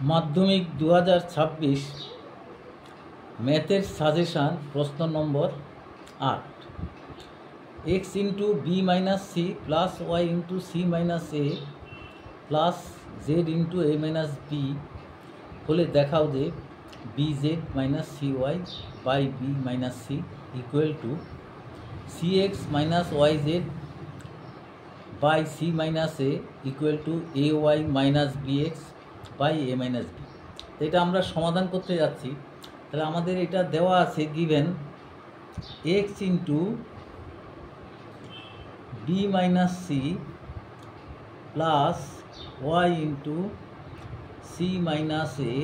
মাধ্যমিক 2026 ম্যাথের সাজেশান প্রশ্ন নম্বর 8। x into B minus C plus Y into C minus এ প্লাস জেড ইন্টু এ minus B হলে দেখাও যে B Z minus C Y by B minus C equal to C x minus Y Z by C minus A equal to A Y minus B x by A minus B. এটা আমরা সমাধান করতে যাচ্ছি। তাহলে আমাদের এটা দেওয়া আছে given x into B minus C plus Y into C minus A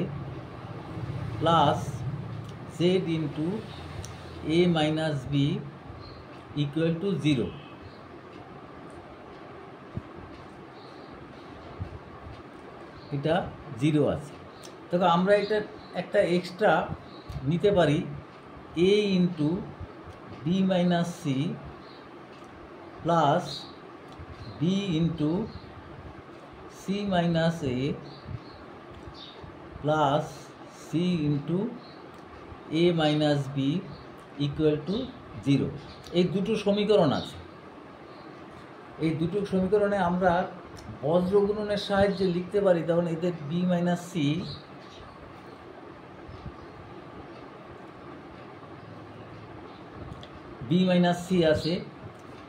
plus Z into A minus B equal to 0। এটা 0 আছে। তবে আমরা এটা একটা এক্সট্রা নিতে পারি A into B minus C plus B into C minus A plus C into A minus B equal to 0। এই দুটো সমীকরণ আছে। এই দুটো সমীকরণে আমরা বজ্রগুণনের সাহায্যে লিখতে পারি। তখন এদের বি মাইনাস সি আছে,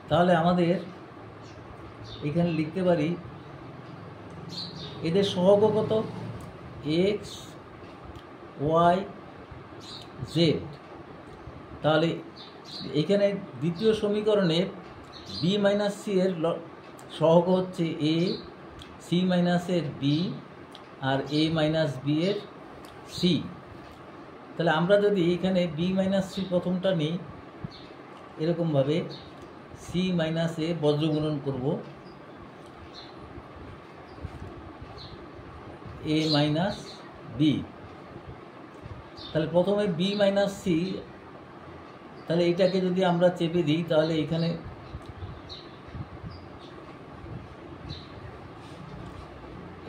তাহলে আমাদের এখানে লিখতে পারি এদের সহগ কত এক্স ওয়াই জেড। তাহলে এখানে দ্বিতীয় সমীকরণে বি মাইনাস সি এর সহগ হচ্ছে এ, সি মাইনাসের বি আর এ মাইনাস বি এর সি। তাহলে আমরা যদি এখানে বি মাইনাস সি প্রথমটা নিই এরকমভাবে সি মাইনাস এ বজ্রগুণন করব এ মাইনাস বি। তাহলে প্রথমে বি মাইনাস সি, তাহলে এটাকে যদি আমরা চেপে দিই তাহলে এখানে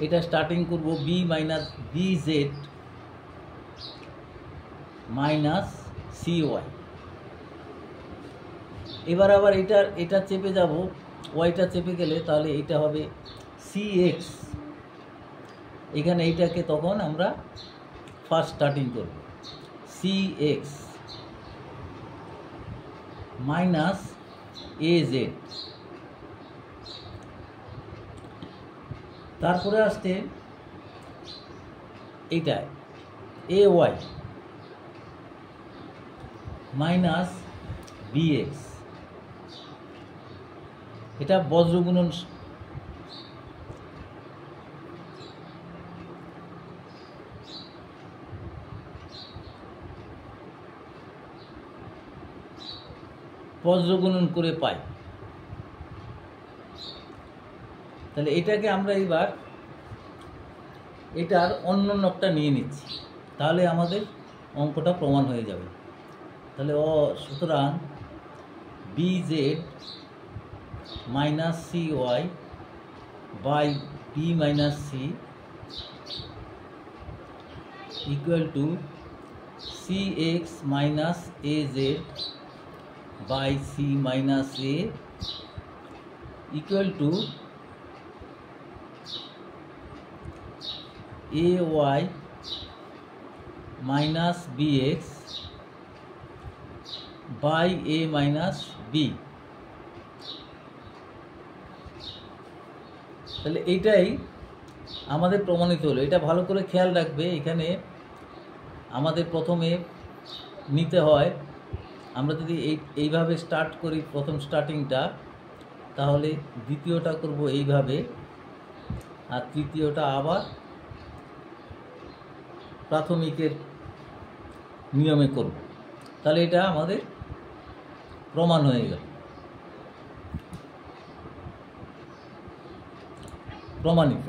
এটা স্টার্টিং করব b minus b Z minus C y. এবার আবার এটা চেপে যাব, ওয়াইটা চেপে গেলে তাহলে এটা হবে সি এক্স। এখানে এইটাকে তখন আমরা ফার্স্ট স্টার্টিং করব c x minus a z. তারপরে আসছে এইটা a Y minus B x. এটা বজ্রগুণন। বজ্রগুণন করে পাই। তাহলে এটাকে আমরা এবার এটার অন্য নকটা নিয়ে নিচ্ছি, তাহলে আমাদের অঙ্কটা প্রমাণ হয়ে যাবে। তাহলে সুতরাং b Z minus C Y by B minus C equal to C x minus a z by C minus A equal to A Y minus B x by A minus b. তাহলে এইটাই আমাদের প্রমাণিত হলো। এটা ভালো করে খেয়াল রাখবে। এখানে আমাদের প্রথমে নিতে হয়, আমরা যদি এইভাবে স্টার্ট করি প্রথম স্টার্টিংটা, তাহলে দ্বিতীয়টা করব এইভাবে আর তৃতীয়টা আবার প্রাথমিকের নিয়মে করব। তাহলে এটা আমাদের প্রমাণ হয়ে গেল, প্রমাণিত।